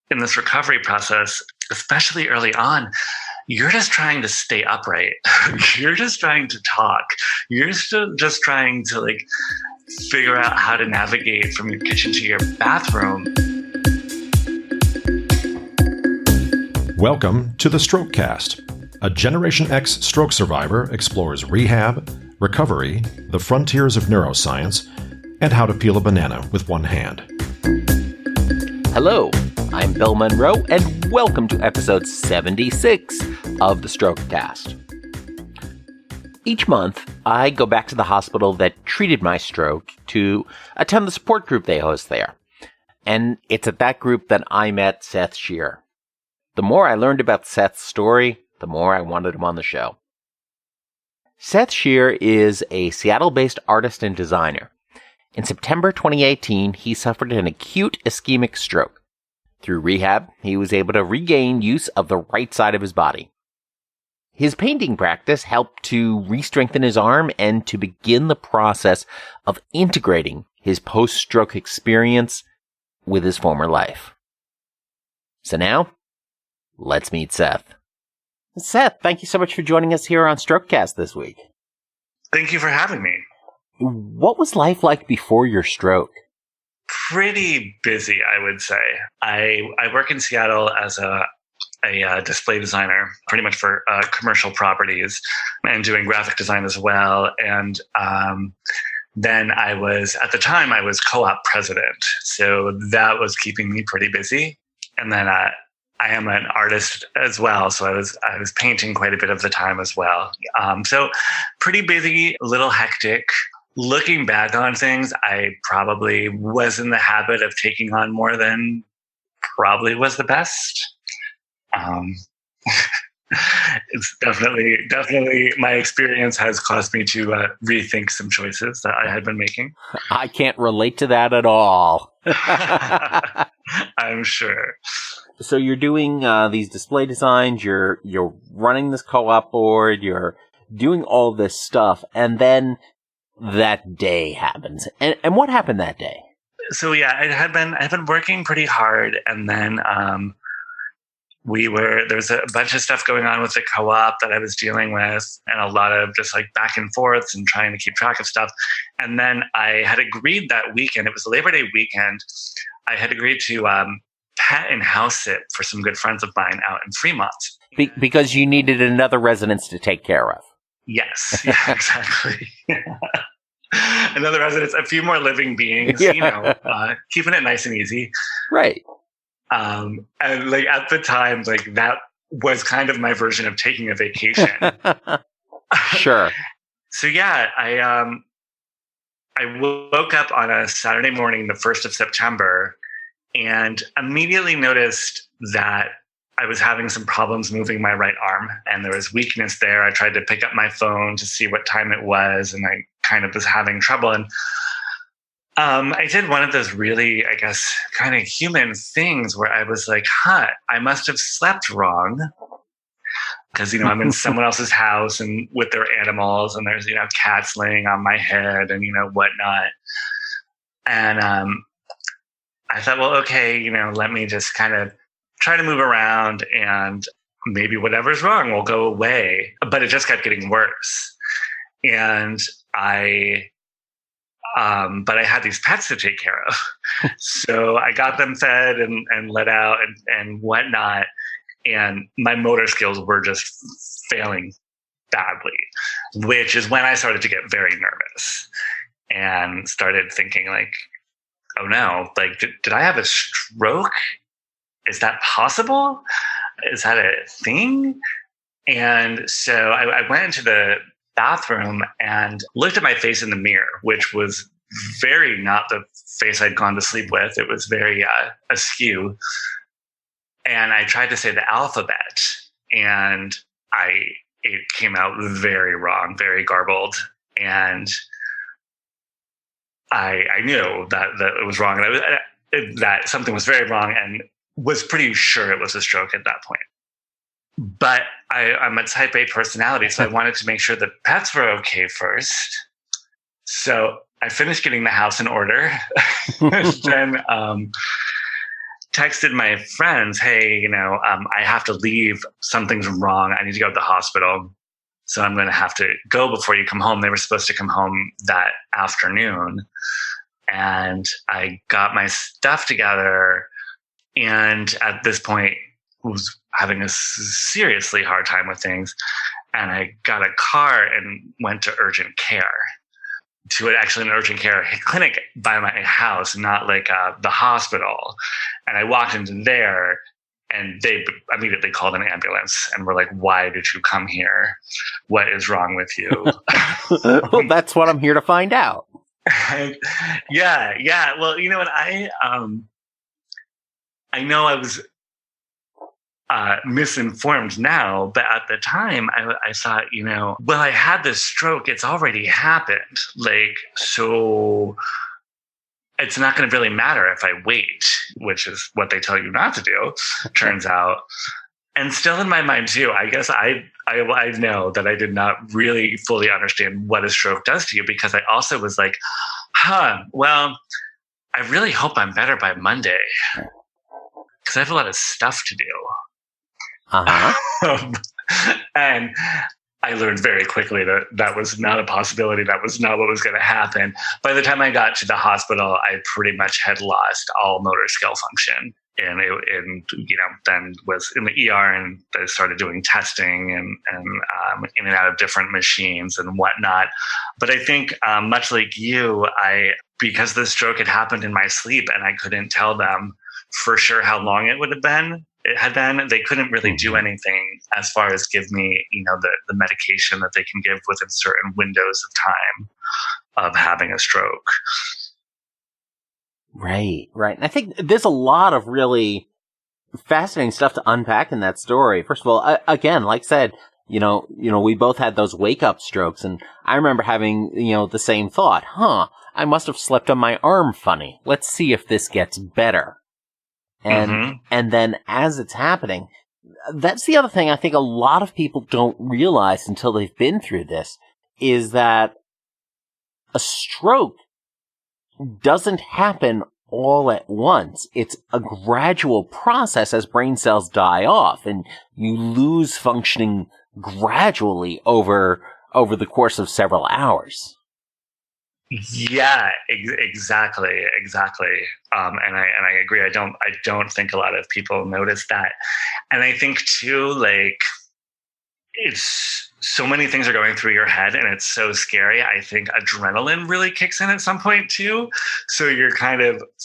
in this recovery process, especially early on, you're just trying to stay upright. You're just trying to talk. You're still just trying to like figure out how to navigate from your kitchen to your bathroom. Welcome to the Stroke Cast. A Generation X stroke survivor explores rehab, recovery, the frontiers of neuroscience, and how to peel a banana with one hand. Hello, I'm Bill Monroe, and welcome to episode 76 of the Stroke Cast. Each month, I go back to the hospital that treated my stroke to attend the support group they host there. And it's at that group that I met Seth Shearer. The more I learned about Seth's story, the more I wanted him on the show. Seth Shearer is a Seattle-based artist and designer. In September 2018, he suffered an acute ischemic stroke. Through rehab, he was able to regain use of the right side of his body. His painting practice helped to re-strengthen his arm and to begin the process of integrating his post-stroke experience with his former life. So now, let's meet Seth. Seth, thank you so much for joining us here on Strokecast this week. Thank you for having me. What was life like before your stroke? Pretty busy, I would say. I work in Seattle as a display designer, pretty much for commercial properties, and doing graphic design as well. And then at the time, I was co-op president. So that was keeping me pretty busy. And then I am an artist as well. So I was painting quite a bit of the time as well. So pretty busy, a little hectic. Looking back on things, I probably was in the habit of taking on more than probably was the best. It's definitely my experience has caused me to rethink some choices that I had been making. I can't relate to that at all. I'm sure. So you're doing these display designs, you're running this co-op board, you're doing all this stuff, and then that day happens. And what happened that day? So yeah, I've been working pretty hard, and then there was a bunch of stuff going on with the co-op that I was dealing with, and a lot of just like back and forths and trying to keep track of stuff. And then I had agreed that weekend, it was Labor Day weekend, I had agreed to pet and house sit for some good friends of mine out in Fremont. Because you needed another residence to take care of. Yes, yeah, exactly. Another residence, a few more living beings, keeping it nice and easy. Right. And like at the time, like that was kind of my version of taking a vacation. Sure. So yeah, I woke up on a Saturday morning, the 1st of September, and immediately noticed that I was having some problems moving my right arm, and there was weakness there. I tried to pick up my phone to see what time it was, and I kind of was having trouble. And I did one of those really, I guess, kind of human things where I was like, I must have slept wrong. Because, I'm in someone else's house and with their animals, and there's, cats laying on my head and, whatnot. And I thought, well, okay, let me just kind of try to move around and maybe whatever's wrong will go away. But it just kept getting worse. And but I had these pets to take care of. So I got them fed and let out and whatnot. And my motor skills were just failing badly, which is when I started to get very nervous and started thinking like, oh no, like, did I have a stroke? Is that possible? Is that a thing? And so I went into the bathroom and looked at my face in the mirror, which was very not the face I'd gone to sleep with. It was very askew. And I tried to say the alphabet, and it came out very wrong, very garbled. And I knew that it was wrong, and that something was very wrong, and was pretty sure it was a stroke at that point. But I'm a type A personality, so I wanted to make sure the pets were okay first. So I finished getting the house in order, then texted my friends, hey, I have to leave. Something's wrong. I need to go to the hospital. So I'm going to have to go before you come home. They were supposed to come home that afternoon. And I got my stuff together. And at this point, was having a seriously hard time with things. And I got a car and went to urgent care, to actually an urgent care clinic by my house, not like the hospital. And I walked into there, and they immediately called an ambulance and were like, why did you come here? What is wrong with you? Well, that's what I'm here to find out. Yeah. Well, you know what? I know I was misinformed now, but at the time I thought, well, I had this stroke. It's already happened. So it's not going to really matter if I wait, which is what they tell you not to do, turns out. And still in my mind too, I guess I know that I did not really fully understand what a stroke does to you, because I also was like, well, I really hope I'm better by Monday, because I have a lot of stuff to do. And I learned very quickly that that was not a possibility. That was not what was going to happen. By the time I got to the hospital, I pretty much had lost all motor skill function. And then was in the ER, and I started doing testing and in and out of different machines and whatnot. But I think much like you, because the stroke had happened in my sleep and I couldn't tell them for sure how long it had been, they couldn't really do anything as far as give me, the medication that they can give within certain windows of time of having a stroke. Right. And I think there's a lot of really fascinating stuff to unpack in that story. First of all, again, like I said, we both had those wake up strokes, and I remember having, the same thought, I must have slept on my arm funny. Let's see if this gets better. And then as it's happening, that's the other thing I think a lot of people don't realize until they've been through this, is that a stroke doesn't happen all at once. It's a gradual process as brain cells die off, and you lose functioning gradually over the course of several hours. Yeah, exactly. And I agree. I don't think a lot of people notice that. And I think too, it's so many things are going through your head, and it's so scary. I think adrenaline really kicks in at some point too. So you're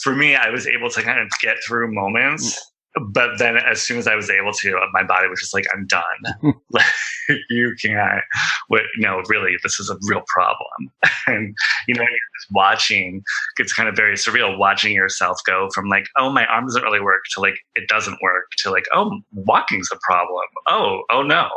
for me, I was able to kind of get through moments, but then as soon as I was able to, my body was just like, I'm done. You can't. No, really, this is a real problem. And you're just watching. It's kind of very surreal watching yourself go from oh, my arm doesn't really work, to it doesn't work, to oh, walking's a problem. Oh no,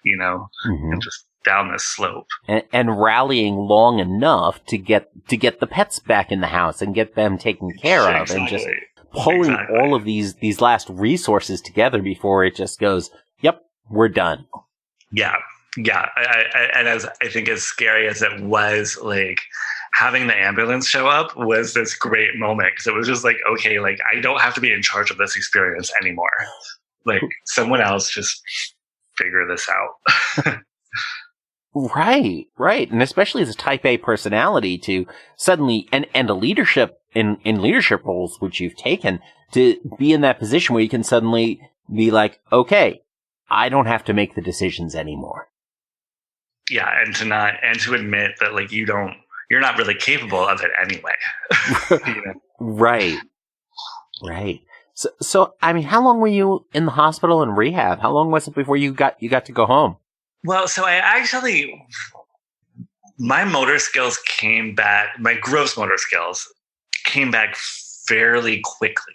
and just down this slope. And rallying long enough to get the pets back in the house and get them taken care of, and just pulling all of these last resources together before it just goes, yep, we're done. Yeah. And I think as scary as it was, having the ambulance show up was this great moment, because it was just okay, I don't have to be in charge of this experience anymore. Someone else just figure this out. Right. And especially as a type A personality, to suddenly, and a leadership in leadership roles, which you've taken, to be in that position where you can suddenly be okay, I don't have to make the decisions anymore. Yeah. And to admit that you're not really capable of it anyway. Right. So, I mean, how long were you in the hospital and rehab? How long was it before you got to go home? Well, so my motor skills came back, my gross motor skills came back fairly quickly.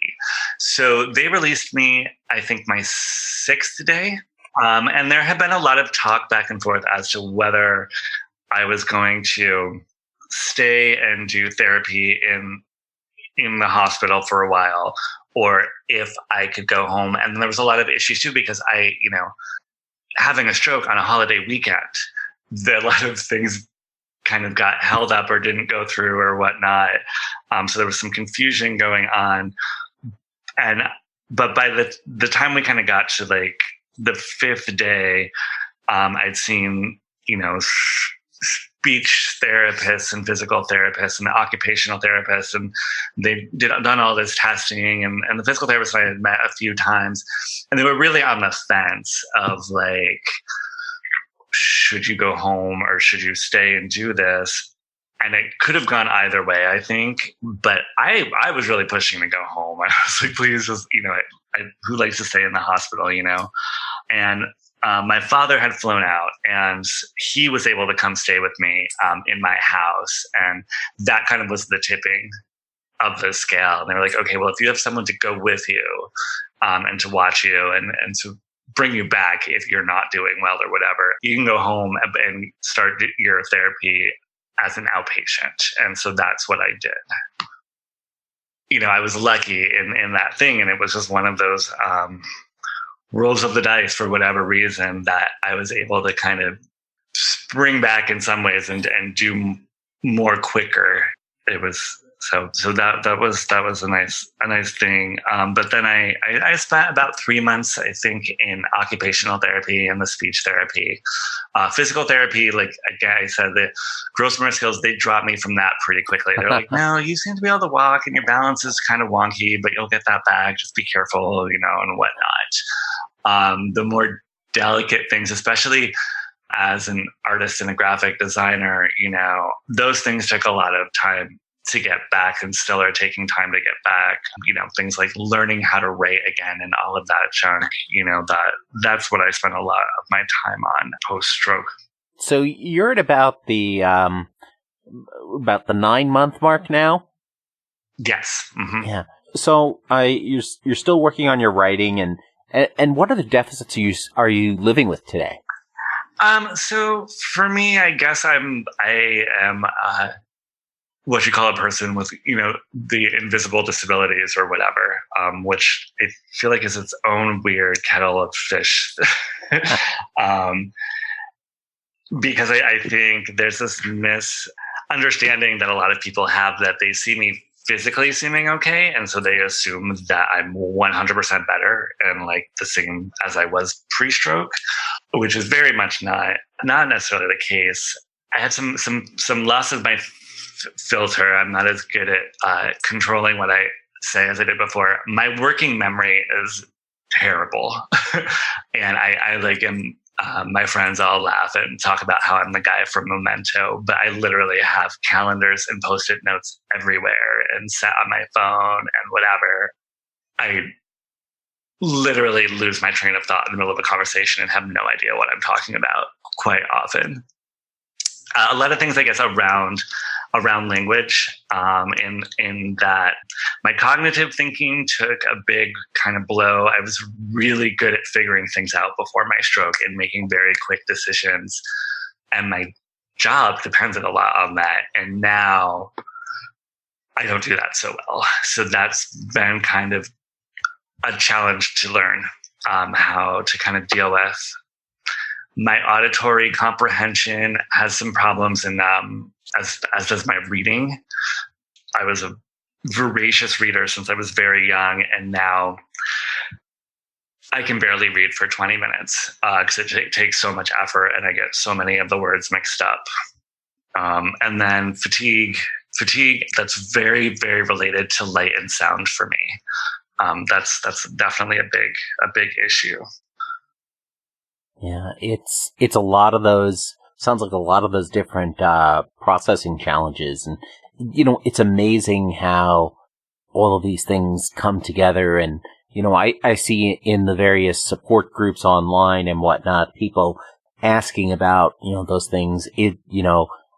So they released me, I think, my 6th day. And there had been a lot of talk back and forth as to whether I was going to stay and do therapy in the hospital for a while, or if I could go home. And there was a lot of issues too, because having a stroke on a holiday weekend, a lot of things kind of got held up or didn't go through or whatnot. So there was some confusion going on. and but by the time we kind of got to like the fifth day, I'd seen, speech therapists and physical therapists and occupational therapists, and they done all this testing, and the physical therapist I had met a few times, and they were really on the fence of like, should you go home or should you stay and do this? And it could have gone either way, I think. But I was really pushing to go home. I was like, please just, who likes to stay in the hospital, And my father had flown out, and he was able to come stay with me in my house. And that kind of was the tipping of the scale. And they were like, okay, well, if you have someone to go with you and to watch you and to bring you back if you're not doing well or whatever, you can go home and start your therapy as an outpatient. And so that's what I did. I was lucky in that thing. And it was just one of those rolls of the dice for whatever reason that I was able to kind of spring back in some ways and do more quicker. It was so that was a nice thing. But then I spent about 3 months, I think, in occupational therapy and the speech therapy. Physical therapy, like again, I said, the gross motor skills, they dropped me from that pretty quickly. They're like, no, you seem to be able to walk and your balance is kind of wonky, but you'll get that back. Just be careful, and whatnot. The more delicate things, especially as an artist and a graphic designer, those things took a lot of time to get back and still are taking time to get back. Things like learning how to write again and all of that junk, that's what I spent a lot of my time on post-stroke. So you're at about the 9-month mark now? Yes. Mm-hmm. Yeah. So you're still working on your writing, and what are the deficits are you living with today? So for me, I guess I am what you call a person with, the invisible disabilities or whatever, which I feel like is its own weird kettle of fish. Because I think there's this misunderstanding that a lot of people have that they see me physically seeming okay, and so they assume that I'm 100% better and like the same as I was pre-stroke, which is very much not necessarily the case. I had some loss of my filter. I'm not as good at controlling what I say as I did before. My working memory is terrible, and I like am. My friends all laugh and talk about how I'm the guy from Memento, but I literally have calendars and Post-it notes everywhere and set on my phone and whatever. I literally lose my train of thought in the middle of a conversation and have no idea what I'm talking about quite often. A lot of things, I guess, around language, in that my cognitive thinking took a big kind of blow. I was really good at figuring things out before my stroke and making very quick decisions. And my job depended a lot on that. And now I don't do that so well. So that's been kind of a challenge to learn how to kind of deal with. My auditory comprehension has some problems, and as does my reading. I was a voracious reader since I was very young, and now I can barely read for 20 minutes because it takes so much effort, and I get so many of the words mixed up. And then fatigue, that's very, very related to light and sound for me. That's definitely a big issue. Yeah, it's a lot of those. Sounds like a lot of those different processing challenges, and it's amazing how all of these things come together. And I see in the various support groups online and whatnot, people asking about those things.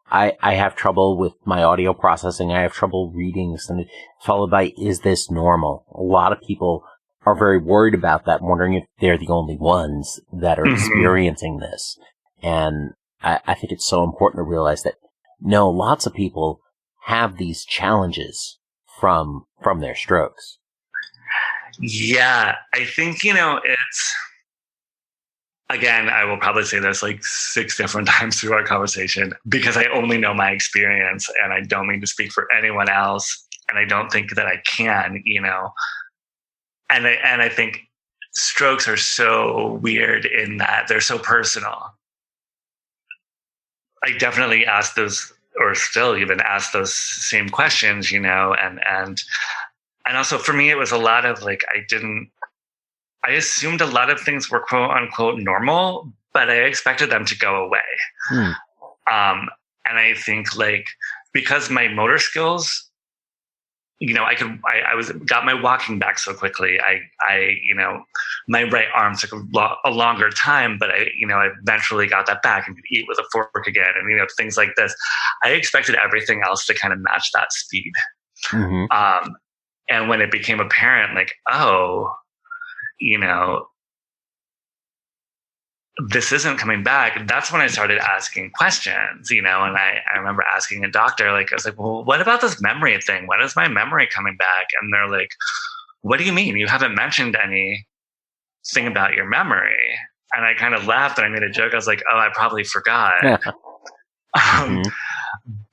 I have trouble with my audio processing. I have trouble reading, and followed by, is this normal? A lot of people are very worried about that, wondering if they're the only ones that are experiencing this. And I think it's so important to realize that, no, lots of people have these challenges from their strokes. Yeah, I think, it's, again, I will probably say this like 6 different times through our conversation because I only know my experience and I don't mean to speak for anyone else. And I don't think that I can, I think strokes are so weird in that they're so personal. I definitely ask those, or still even ask those same questions, and also for me, it was a lot of like, I assumed a lot of things were quote unquote normal, but I expected them to go away. And I think like, because my motor skills, I got my walking back so quickly. My right arm took a longer time, but I eventually got that back and could eat with a fork again, and things like this. I expected everything else to kind of match that speed. Mm-hmm. And when it became apparent, like, oh, this isn't coming back, that's when I started asking questions, and I remember asking a doctor, like, I was like, well, what about this memory thing? When is my memory coming back? And they're like, what do you mean? You haven't mentioned anything about your memory. And I kind of laughed and I made a joke. I was like, oh, I probably forgot.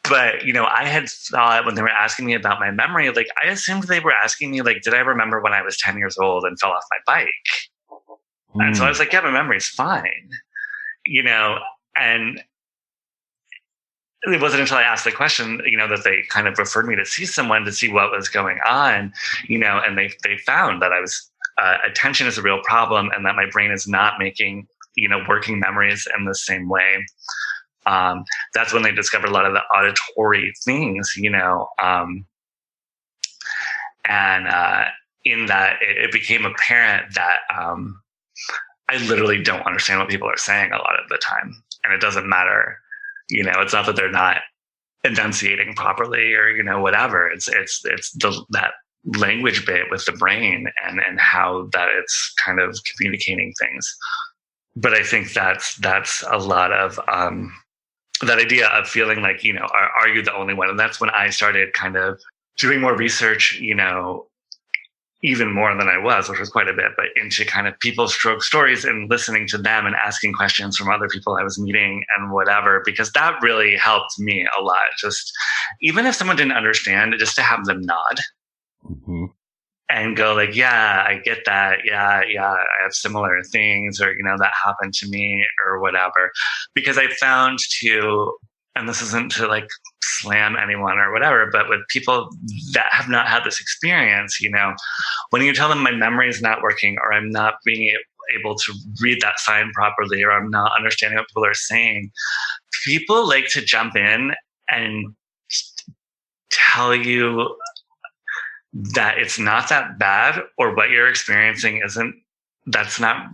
But, I had thought when they were asking me about my memory, like, I assumed they were asking me, like, did I remember when I was 10 years old and fell off my bike? And so I was like, yeah, my memory's fine, and it wasn't until I asked the question, that they kind of referred me to see someone to see what was going on, and they found that I was, attention is a real problem and that my brain is not making, working memories in the same way. That's when they discovered a lot of the auditory things, and in that it became apparent that, I literally don't understand what people are saying a lot of the time. And it doesn't matter, it's not that they're not enunciating properly or, whatever. It's that language bit with the brain and how that it's kind of communicating things. But I think that's a lot of, that idea of feeling like, are you the only one? And that's when I started kind of doing more research, even more than I was, which was quite a bit, but into kind of people's stroke stories and listening to them and asking questions from other people I was meeting and whatever, because that really helped me a lot. Just even if someone didn't understand, just to have them nod and go like, yeah, I get that. Yeah, I have similar things, or, that happened to me or whatever. Because I found too, and this isn't to like slam anyone or whatever, but with people that have not had this experience, when you tell them my memory is not working, or I'm not being able to read that sign properly, or I'm not understanding what people are saying, people like to jump in and tell you that it's not that bad, or what you're experiencing that's not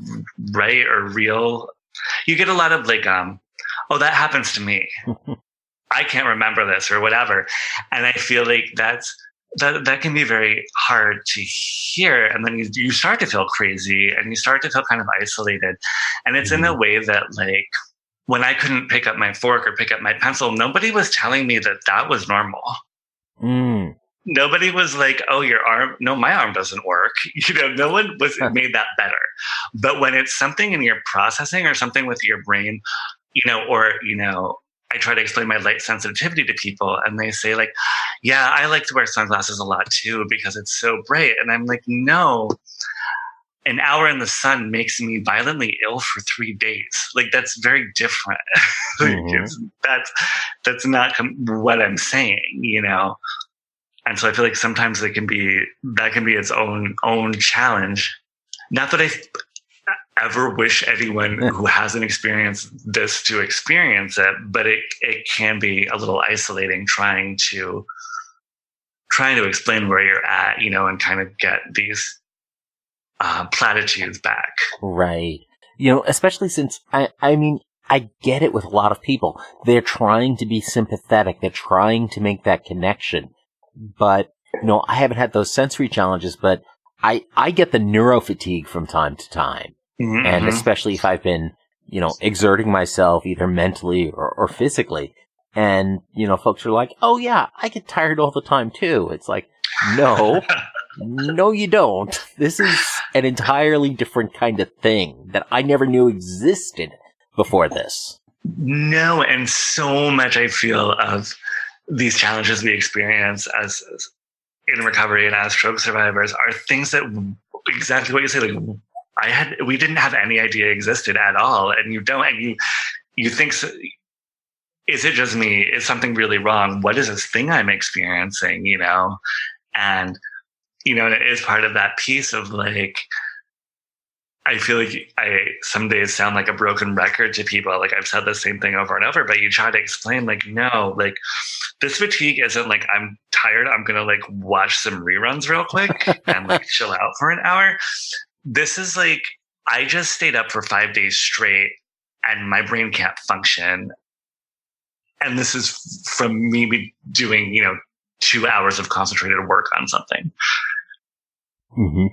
right or real. You get a lot of like, oh, that happens to me. I can't remember this or whatever. And I feel like that can be very hard to hear. And then you start to feel crazy and you start to feel kind of isolated. And it's in a way that, like, when I couldn't pick up my fork or pick up my pencil, nobody was telling me that was normal. Nobody was like, oh, your arm, no, my arm doesn't work. No one made that better. But when it's something in your processing or something with your brain, I try to explain my light sensitivity to people, and they say like, yeah, I like to wear sunglasses a lot too because it's so bright. And I'm like, no, an hour in the sun makes me violently ill for 3 days. Like, that's very different. That's not what I'm saying, And so I feel like sometimes that can be its own challenge. Not that I ever wish anyone who hasn't experienced this to experience it, but it can be a little isolating trying to explain where you're at, and kind of get these platitudes back. Right. Especially since I mean, I get it with a lot of people. They're trying to be sympathetic. They're trying to make that connection. But, I haven't had those sensory challenges, but I get the neurofatigue from time to time. Mm-hmm. And especially if I've been, exerting myself either mentally or physically. And, folks are like, oh yeah, I get tired all the time too. It's like, no, no, you don't. This is an entirely different kind of thing that I never knew existed before this. No, and so much I feel of these challenges we experience as in recovery and as stroke survivors are things that exactly what you say. Like, we didn't have any idea existed at all. And you think, so, is it just me? Is something really wrong? What is this thing I'm experiencing? And, it is part of that piece of like, I feel like I some days sound like a broken record to people. Like I've said the same thing over and over, but you try to explain like, no, like this fatigue isn't like I'm tired, I'm going to like watch some reruns real quick and like chill out for an hour. This is like, I just stayed up for 5 days straight and my brain can't function. And this is from me doing, 2 hours of concentrated work on something. Mm-hmm.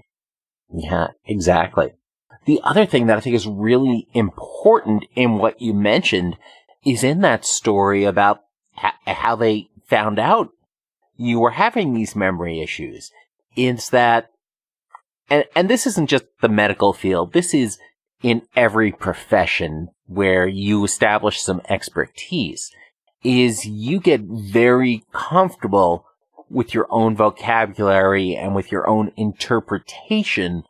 Yeah, exactly. The other thing that I think is really important in what you mentioned is in that story about how they found out you were having these memory issues. Is that, and this isn't just the medical field, this is in every profession where you establish some expertise, is you get very comfortable with your own vocabulary and with your own interpretation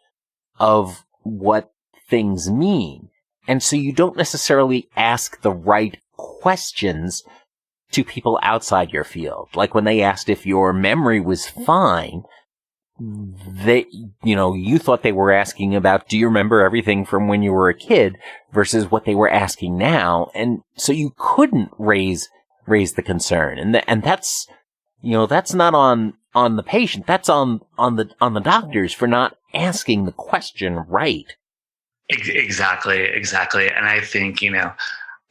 of what things mean. And so you don't necessarily ask the right questions to people outside your field. Like when they asked if your memory was fine, you thought they were asking about, do you remember everything from when you were a kid versus what they were asking now? And so you couldn't raise the concern. And that's, that's not on the patient. That's on the doctors for not asking the question right. Exactly. And I think,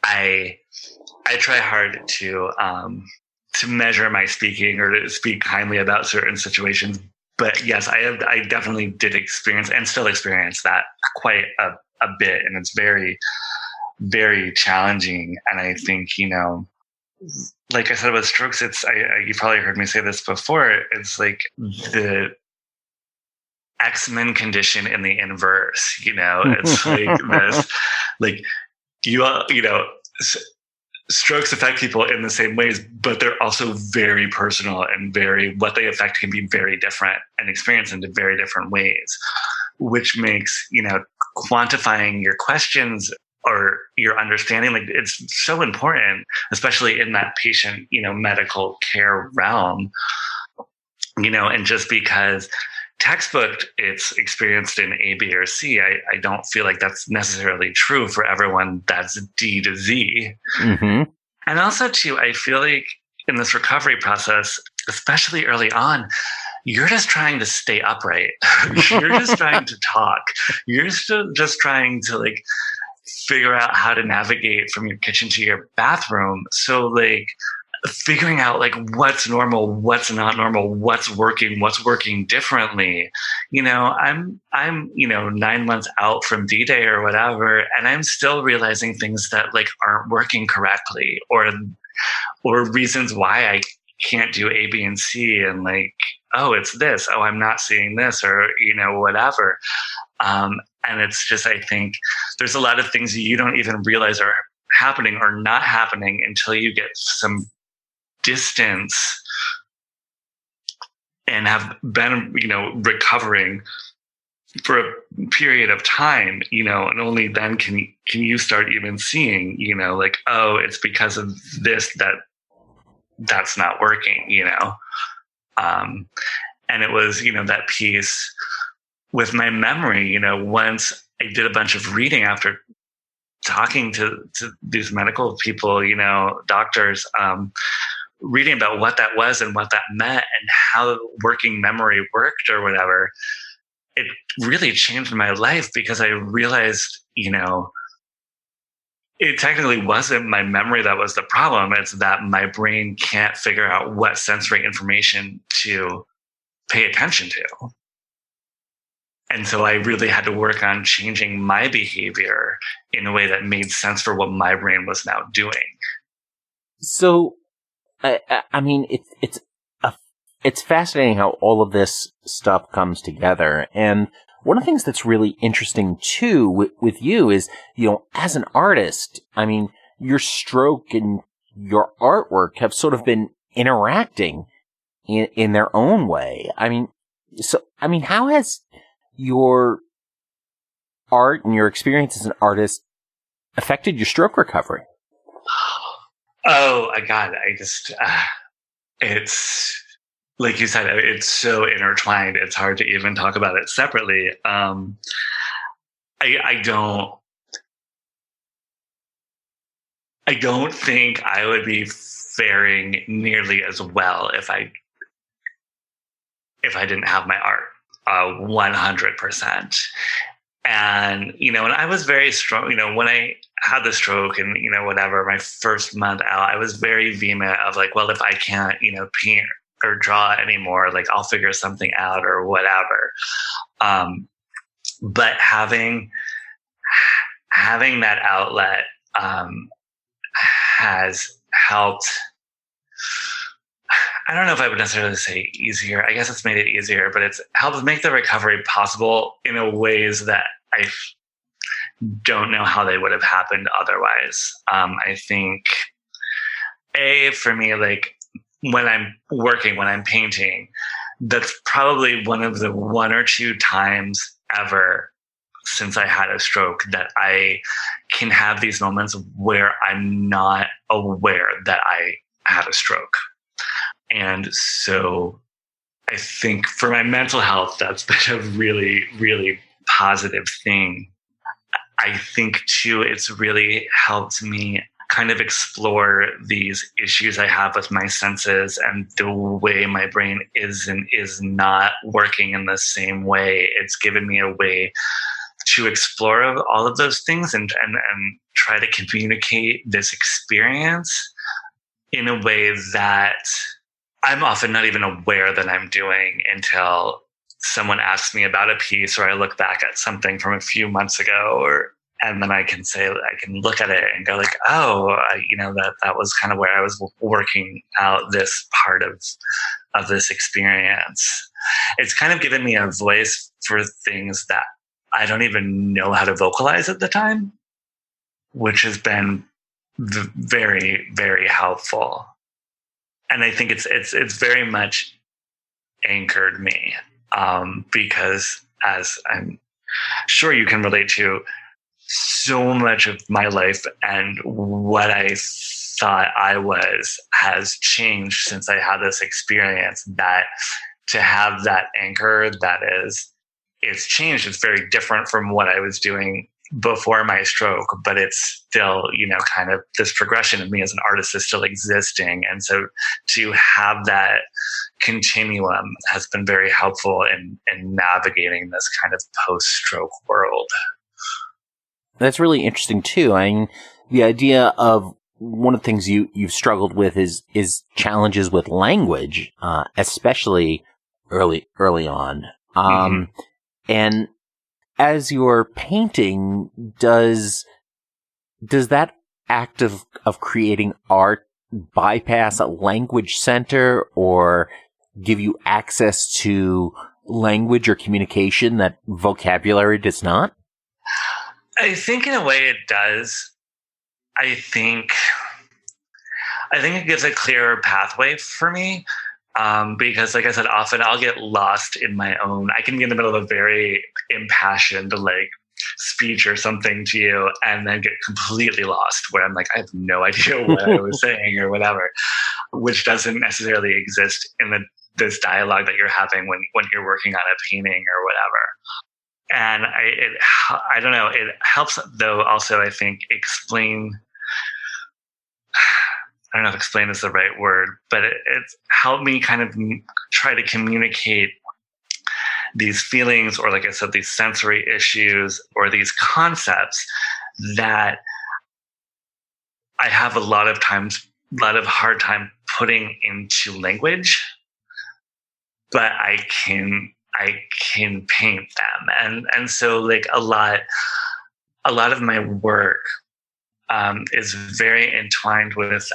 I try hard to measure my speaking or to speak kindly about certain situations. But yes, I definitely did experience and still experience that quite a bit. And it's very, very challenging. And I think, like I said with strokes, you probably heard me say this before. It's like the X-Men condition in the inverse, it's like this, like strokes affect people in the same ways, but they're also very personal and what they affect can be very different and experienced in very different ways, which makes, quantifying your questions or your understanding, like it's so important, especially in that patient, medical care realm, and just because textbook it's experienced in A, B, or C, I don't feel like that's necessarily true for everyone that's D to Z. Mm-hmm. And also too, I feel like in this recovery process, especially early on, you're just trying to stay upright. You're just trying to talk. You're just trying to like figure out how to navigate from your kitchen to your bathroom. So like figuring out like what's normal, what's not normal, what's working differently. I'm 9 months out from D-Day or whatever, and I'm still realizing things that like aren't working correctly or reasons why I can't do A, B, and C, and like, oh, it's this, oh, I'm not seeing this, or whatever. And it's just, I think there's a lot of things you don't even realize are happening or not happening until you get some distance and have been, recovering for a period of time, and only then can you start even seeing, like, oh, it's because of this that's not working, and it was, that piece with my memory, once I did a bunch of reading after talking to these medical people, doctors, reading about what that was and what that meant and how working memory worked or whatever, it really changed my life because I realized, it technically wasn't my memory that was the problem. It's that my brain can't figure out what sensory information to pay attention to. And so I really had to work on changing my behavior in a way that made sense for what my brain was now doing. So, I mean, it's fascinating how all of this stuff comes together. And one of the things that's really interesting too with you is, as an artist, I mean, your stroke and your artwork have sort of been interacting in their own way. I mean, how has your art and your experience as an artist affected your stroke recovery? Oh, God, it's like you said, it's so intertwined. It's hard to even talk about it separately. I don't think I would be faring nearly as well if I didn't have my art, 100%. And, and I was very strong, when I had the stroke and, whatever, my first month out, I was very vehement of like, well, if I can't, paint or draw anymore, like I'll figure something out or whatever. But having that outlet, has helped. I don't know if I would necessarily say easier. I guess it's made it easier, but it's helped make the recovery possible in a ways that I don't know how they would have happened otherwise. I think, for me, like when I'm working, when I'm painting, that's probably one of the 1 or 2 times ever since I had a stroke that I can have these moments where I'm not aware that I had a stroke. And so I think for my mental health, that's been a really, really positive thing. I think too, it's really helped me kind of explore these issues I have with my senses and the way my brain is and is not working in the same way. It's given me a way to explore all of those things and try to communicate this experience in a way that I'm often not even aware that I'm doing until someone asks me about a piece or I look back at something from a few months ago, and then I can look at it and go like, oh, that was kind of where I was working out this part of this experience. It's kind of given me a voice for things that I don't even know how to vocalize at the time, which has been very, very helpful. And I think it's very much anchored me, because, as I'm sure you can relate to, so much of my life and what I thought I was has changed since I had this experience, that to have that anchor it's changed. It's very different from what I was doing before my stroke, but it's still, kind of this progression of me as an artist is still existing. And so to have that continuum has been very helpful in navigating this kind of post-stroke world. That's really interesting too. I mean, the idea of one of the things you've struggled with is challenges with language, especially early on. And as you're painting, does that act of creating art bypass a language center or give you access to language or communication that vocabulary does not? I think in a way it does. I think it gives a clearer pathway for me. Because like I said, often I'll get lost in my own, I can be in the middle of a very impassioned speech or something to you and then get completely lost where I'm like, I have no idea what I was saying or whatever, which doesn't necessarily exist in this dialogue that you're having when you're working on a painting or whatever. And I don't know, it helps though also, I think, explain, I don't know if explain is the right word, but it's helped me kind of try to communicate these feelings, or like I said, these sensory issues or these concepts that I have a lot of hard time putting into language, but I can paint them. And so like a lot of my work is very entwined with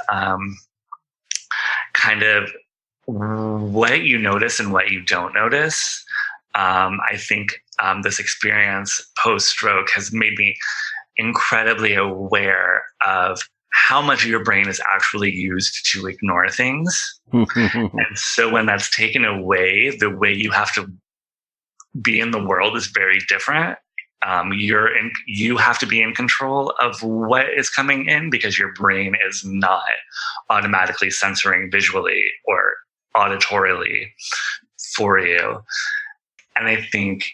kind of what you notice and what you don't notice. I think this experience post-stroke has made me incredibly aware of how much of your brain is actually used to ignore things. And so when that's taken away, the way you have to be in the world is very different. You have to be in control of what is coming in because your brain is not automatically censoring visually or auditorily for you. And I think,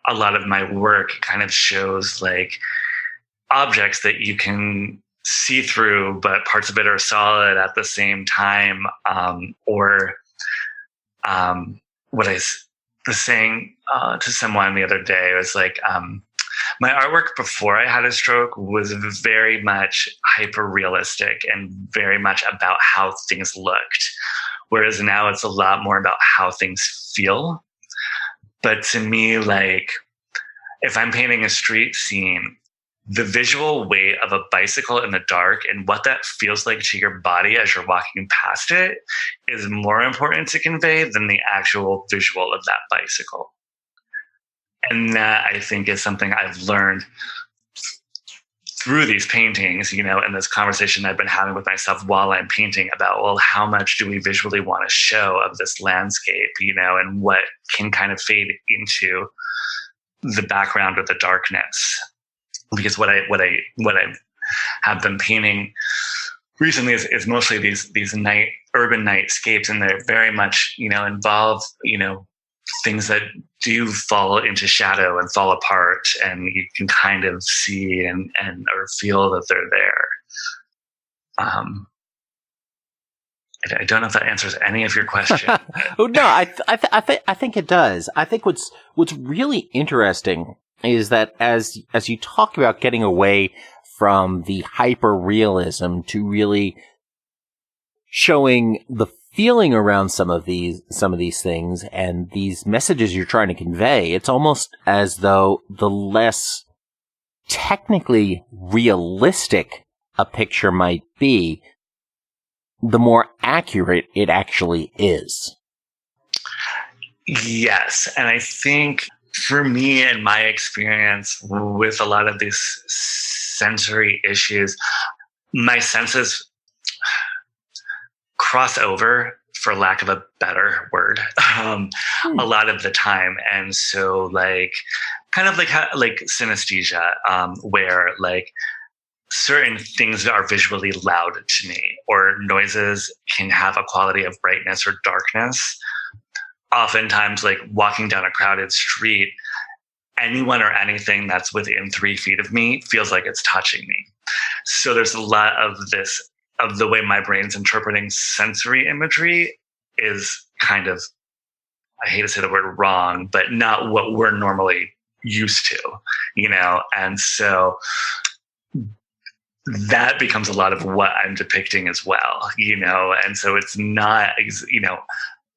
a lot of my work kind of shows like objects that you can see through, but parts of it are solid at the same time. What I was saying to someone the other day was like, my artwork before I had a stroke was very much hyper realistic and very much about how things looked. Whereas now it's a lot more about how things feel. But to me, like, if I'm painting a street scene, the visual weight of a bicycle in the dark and what that feels like to your body as you're walking past it is more important to convey than the actual visual of that bicycle. And that, I think, is something I've learned through these paintings, and this conversation I've been having with myself while I'm painting about, well, how much do we visually want to show of this landscape, and what can kind of fade into the background or the darkness. Because what I have been painting recently is mostly these urban nightscapes, and they're very much involve things that do fall into shadow and fall apart, and you can kind of see and or feel that they're there. I don't know if that answers any of your question. No, I think it does. I think what's really interesting is that as you talk about getting away from the hyper realism to really showing the feeling around some of these things and these messages you're trying to convey, it's almost as though the less technically realistic a picture might be, the more accurate it actually is. Yes. And I think for me and my experience with a lot of these sensory issues, my senses cross over, for lack of a better word, a lot of the time. And so kind of like synesthesia, where like certain things are visually loud to me, or noises can have a quality of brightness or darkness. Oftentimes, like walking down a crowded street, anyone or anything that's within 3 feet of me feels like it's touching me. So there's a lot of this, of the way my brain's interpreting sensory imagery is kind of, I hate to say the word wrong, but not what we're normally used to, And so that becomes a lot of what I'm depicting as well, And so it's not,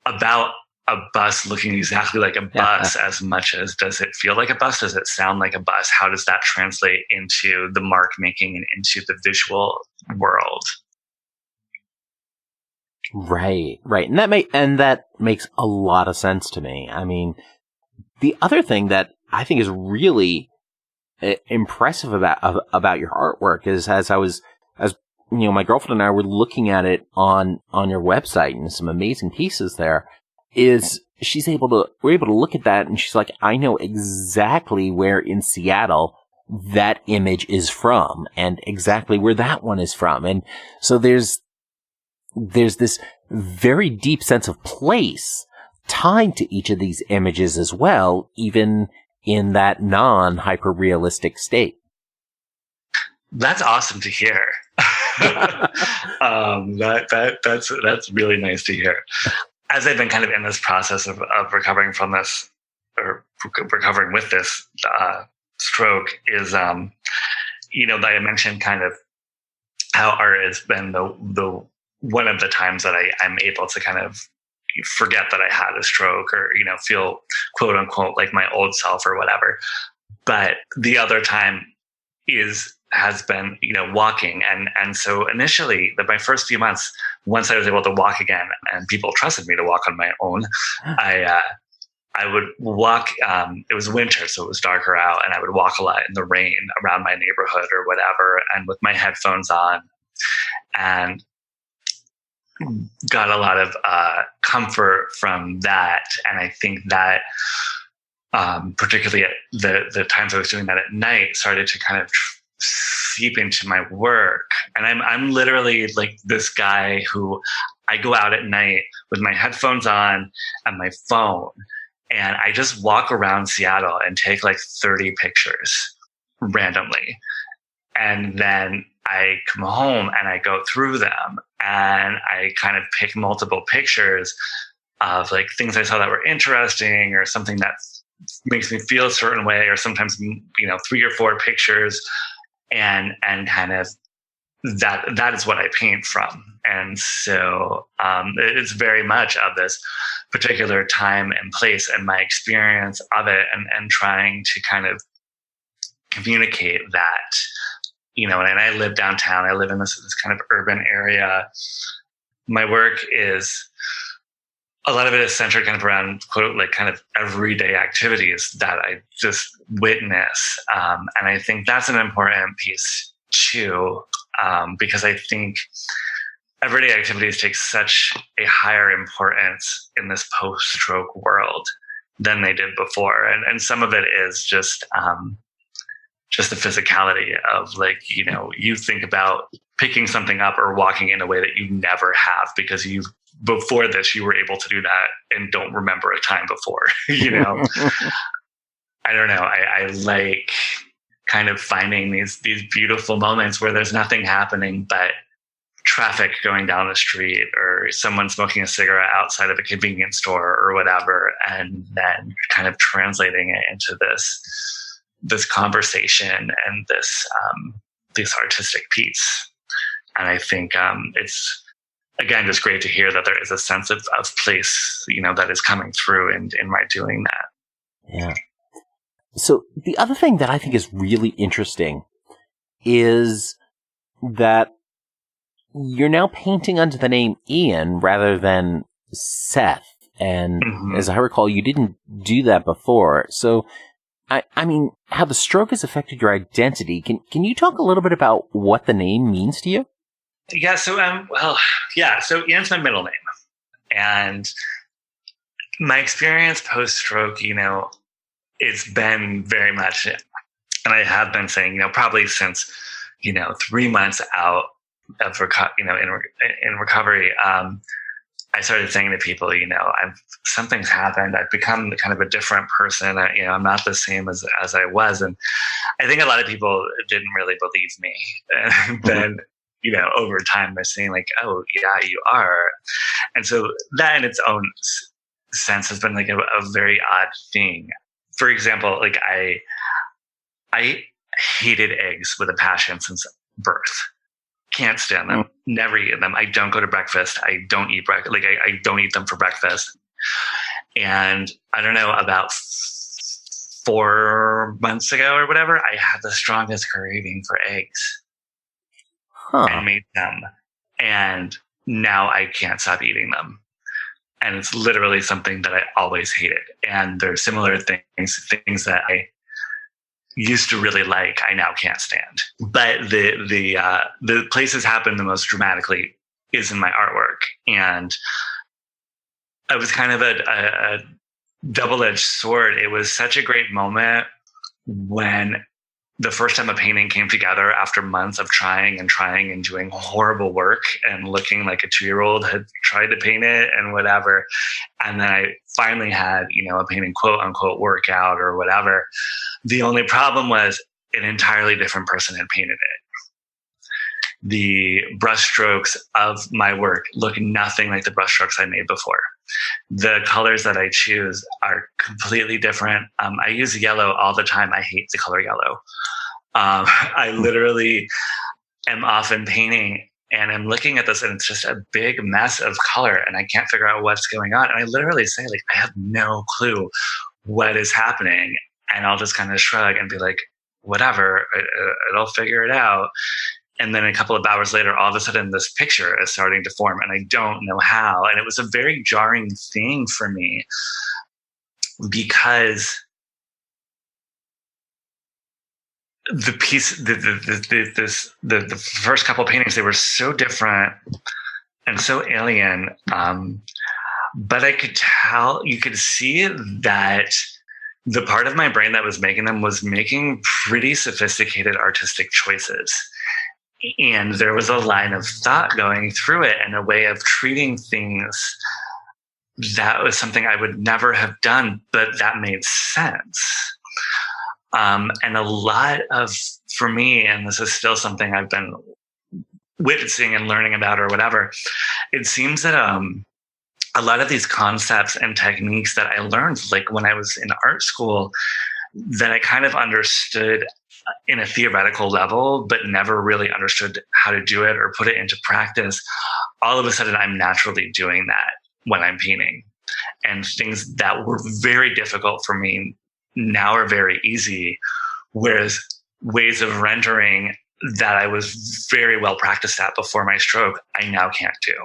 about a bus looking exactly like a bus as much as, does it feel like a bus? Does it sound like a bus? How does that translate into the mark making and into the visual world? Right. And that makes a lot of sense to me. I mean, the other thing that I think is really impressive about your artwork is as my girlfriend and I were looking at it on your website, and some amazing pieces there, is we're able to look at that, and she's like, I know exactly where in Seattle that image is from, and exactly where that one is from. And so there's this very deep sense of place tied to each of these images as well, even in that non-hyper realistic state. That's awesome to hear. That's really nice to hear. As I've been kind of in this process of recovering from this, or recovering with this stroke, is that I mentioned kind of how art has been the one of the times that I'm able to kind of forget that I had a stroke, or feel quote unquote like my old self or whatever. But the other time has been walking, and so initially my first few months, once I was able to walk again and people trusted me to walk on my own, I would walk. It was winter, so it was darker out, and I would walk a lot in the rain around my neighborhood or whatever, and with my headphones on. And got a lot of comfort from that. And I think that particularly at the times I was doing that at night started to kind of seep into my work. And I'm literally like this guy who I go out at night with my headphones on and my phone, and I just walk around Seattle and take like 30 pictures randomly. And then I come home and I go through them and I kind of pick multiple pictures of like things I saw that were interesting or something that makes me feel a certain way, or sometimes, 3 or 4 pictures, and kind of that is what I paint from. And so it's very much of this particular time and place and my experience of it, and trying to kind of communicate that, and I live downtown. I live in this kind of urban area. My work is, a lot of it is centered kind of around, quote, like kind of everyday activities that I just witness. And I think that's an important piece too, because I think everyday activities take such a higher importance in this post-stroke world than they did before. And some of it is just the physicality of like, you think about picking something up or walking in a way that you never have, because before this, you were able to do that and don't remember a time before, I don't know. I like kind of finding these beautiful moments where there's nothing happening but traffic going down the street, or someone smoking a cigarette outside of a convenience store or whatever, and then kind of translating it into this conversation and this artistic piece. And I think it's, again, just great to hear that there is a sense of place, that is coming through in my doing that. Yeah. So the other thing that I think is really interesting is that you're now painting under the name Ian rather than Seth. And as I recall, you didn't do that before. So, I mean, how the stroke has affected your identity. Can you talk a little bit about what the name means to you? Yeah. So, So Ian's my middle name, and my experience post-stroke, it's been very much, and I have been saying, probably since, 3 months out of in recovery, I started saying to people, something's happened. I've become kind of a different person. I'm not the same as I was. And I think a lot of people didn't really believe me. And then, over time they're saying like, oh yeah, you are. And so that in its own sense has been like a very odd thing. For example, like I hated eggs with a passion since birth. Can't stand them. Never eat them. I don't go to breakfast. I don't eat breakfast. Like I don't eat them for breakfast. And I don't know, about 4 months ago or whatever, I had the strongest craving for eggs and made them. And now I can't stop eating them. And it's literally something that I always hated. And there's similar things that I used to really like, I now can't stand. But the places happen the most dramatically is in my artwork. And it was kind of a double-edged sword. It was such a great moment when the first time a painting came together after months of trying and doing horrible work and looking like a 2-year-old had tried to paint it and whatever. And then I finally had, a painting quote unquote work out or whatever. The only problem was an entirely different person had painted it. The brushstrokes of my work look nothing like the brushstrokes I made before. The colors that I choose are completely different. I use yellow all the time. I hate the color yellow. I literally am often painting and I'm looking at this and it's just a big mess of color and I can't figure out what's going on. And I literally say like, I have no clue what is happening. And I'll just kind of shrug and be like, whatever, it'll figure it out. And then a couple of hours later, all of a sudden this picture is starting to form and I don't know how. And it was a very jarring thing for me because the piece, the first couple of paintings, they were so different and so alien. But I could tell, you could see that the part of my brain that was making them was making pretty sophisticated artistic choices. And there was a line of thought going through it and a way of treating things that was something I would never have done, but that made sense. And a lot of, for me, and this is still something I've been witnessing and learning about or whatever, it seems that a lot of these concepts and techniques that I learned, like when I was in art school, that I kind of understood in a theoretical level, but never really understood how to do it or put it into practice. All of a sudden, I'm naturally doing that when I'm painting. And things that were very difficult for me now are very easy. Whereas ways of rendering that I was very well practiced at before my stroke, I now can't do.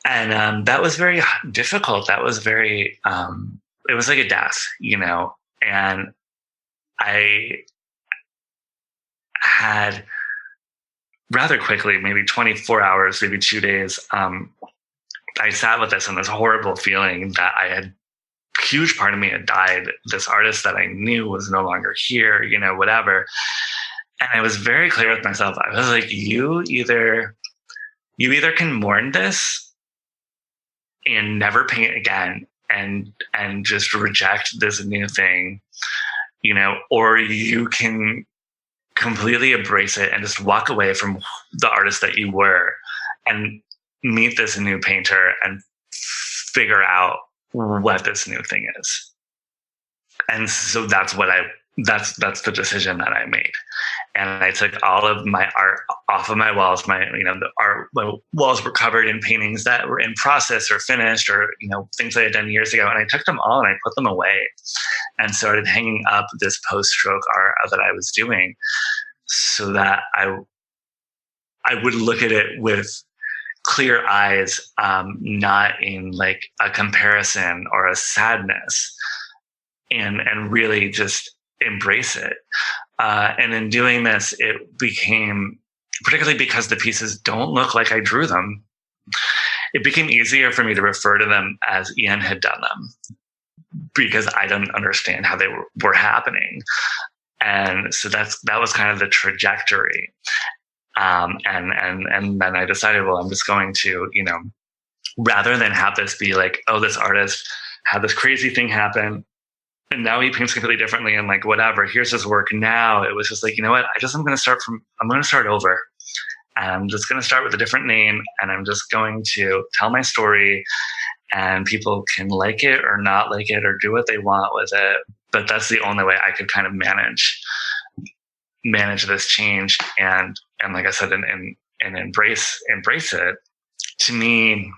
And that was very difficult. That was very, it was like a death, you know, and I had rather quickly, maybe 24 hours, maybe 2 days, I sat with this and this horrible feeling that I had, a huge part of me had died. This artist that I knew was no longer here, you know, whatever. And I was very clear with myself. I was like, you either can mourn this and never paint again and just reject this new thing, you know, or you can completely embrace it and just walk away from the artist that you were and meet this new painter and figure out what this new thing is. And so that's that's the decision that I made. And I took all of my art off of my walls. My walls were covered in paintings that were in process or finished or, you know, things I had done years ago. And I took them all and I put them away and started hanging up this post-stroke art that I was doing so that I would look at it with clear eyes, not in like a comparison or a sadness, and really just embrace it. And in doing this, it became, particularly because the pieces don't look like I drew them, it became easier for me to refer to them as Ian had done them because I didn't understand how they were happening. And so that was kind of the trajectory. And then I decided, well, I'm just going to, you know, rather than have this be like, oh, this artist had this crazy thing happen and now he paints completely differently and like, whatever, here's his work now. It was just like, you know what, I'm going to start over. And I'm just going to start with a different name and I'm just going to tell my story and people can like it or not like it or do what they want with it. But that's the only way I could kind of manage this change and like I said, and embrace it. To me,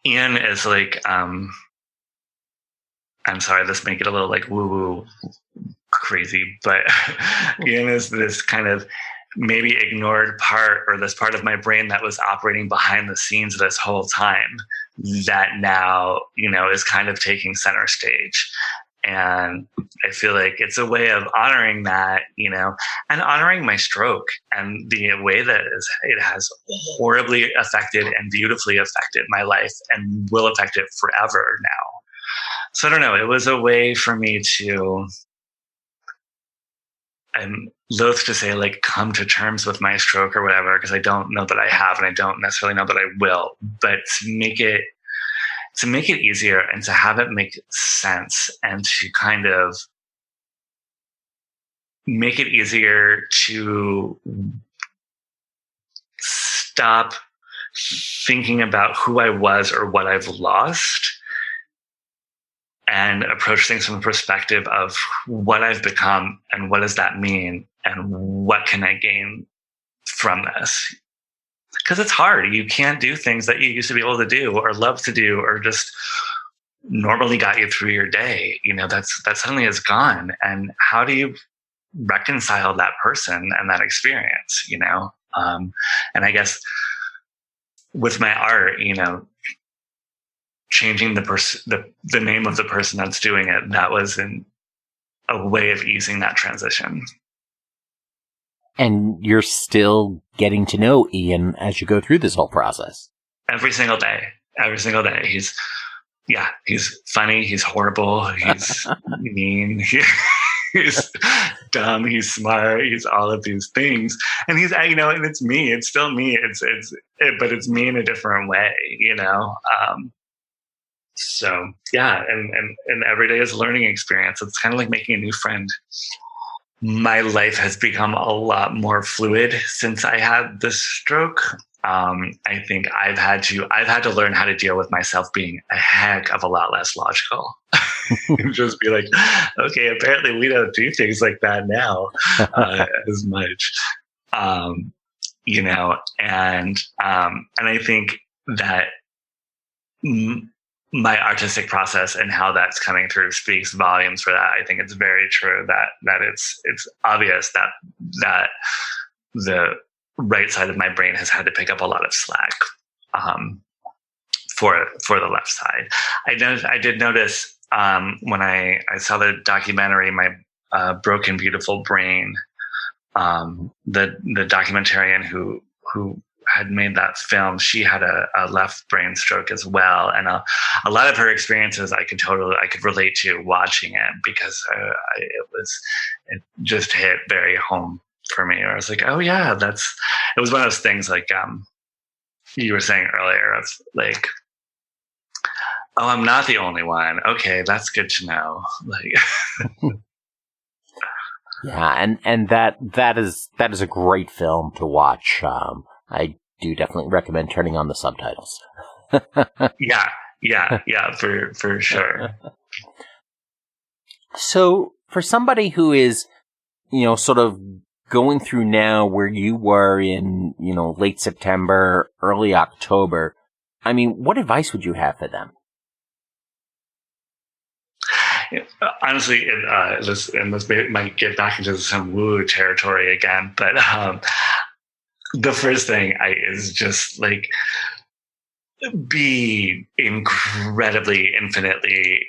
Ian is like, I'm sorry, this make it a little like woo-woo crazy, but Ian is this kind of maybe ignored part or this part of my brain that was operating behind the scenes this whole time that now, you know, is kind of taking center stage. And I feel like it's a way of honoring that, you know, and honoring my stroke and the way that it has horribly affected and beautifully affected my life and will affect it forever now. So I don't know. It was a way for me to, I'm loath to say like come to terms with my stroke or whatever, because I don't know that I have and I don't necessarily know that I will, but to make it easier and to have it make sense and to kind of make it easier to stop thinking about who I was or what I've lost and approach things from the perspective of what I've become and what does that mean and what can I gain from this? Because it's hard. You can't do things that you used to be able to do or love to do or just normally got you through your day. You know, that suddenly is gone. And how do you reconcile that person and that experience, you know? And I guess with my art, you know, changing the name of the person that's doing it, that was a way of easing that transition. And you're still getting to know Ian as you go through this whole process. Every single day. He's funny. He's horrible. He's mean. He's dumb. He's smart. He's all of these things. And he's, and it's me. It's still me. But it's me in a different way, So yeah. And every day is a learning experience. It's kind of like making a new friend. My life has become a lot more fluid since I had this stroke. I think I've had to learn how to deal with myself being a heck of a lot less logical. Just be like, okay, apparently we don't do things like that now as much, and I think that my artistic process and how that's coming through speaks volumes for that. I think it's very true that it's obvious that the right side of my brain has had to pick up a lot of slack for the left side. I did notice when I saw the documentary, My Broken Beautiful Brain, the documentarian who had made that film, she had a left brain stroke as well, and a lot of her experiences I could relate to watching it, because it just hit very home for me. I was like, oh yeah, it was one of those things like you were saying earlier of like, oh, I'm not the only one. Okay, that's good to know. Like, yeah, and that is a great film to watch. I do definitely recommend turning on the subtitles. Yeah, for sure. So for somebody who is, sort of going through now where you were in, late September, early October, I mean, what advice would you have for them? Honestly, this might get back into some woo territory again, but the first thing is just like, be incredibly, infinitely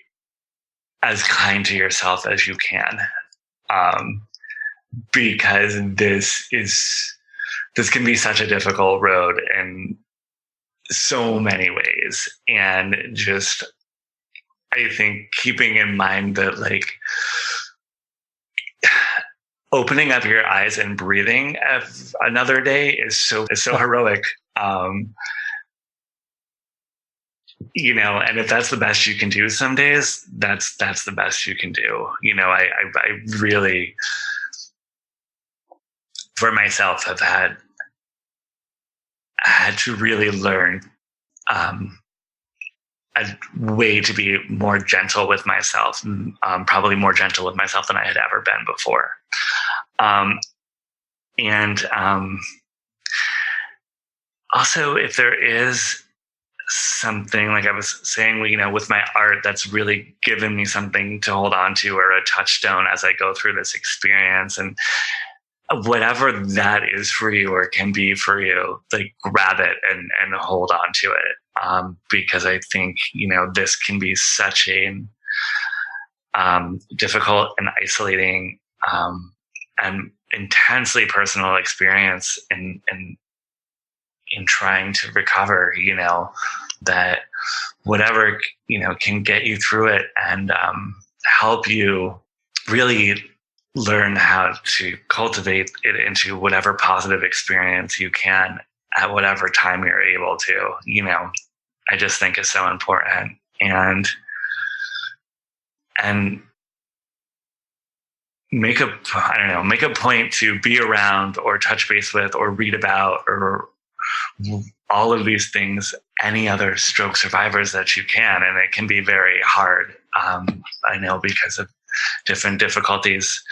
as kind to yourself as you can, because this can be such a difficult road in so many ways, and just, I think, keeping in mind that like opening up your eyes and breathing another day is so heroic. And if that's the best you can do some days, that's the best you can do. I really, for myself, have had to really learn a way to be more gentle with myself, probably more gentle with myself than I had ever been before. Also, if there is something, like I was saying, with my art, that's really given me something to hold on to, or a touchstone as I go through this experience, and whatever that is for you or can be for you, like grab it and hold on to it. Because I think, this can be such a difficult and isolating and intensely personal experience in trying to recover, that whatever, can get you through it and help you really learn how to cultivate it into whatever positive experience you can at whatever time you're able to, I just think is so important. And make a point to be around or touch base with or read about or all of these things, any other stroke survivors that you can. And it can be very hard, I know, because of different difficulties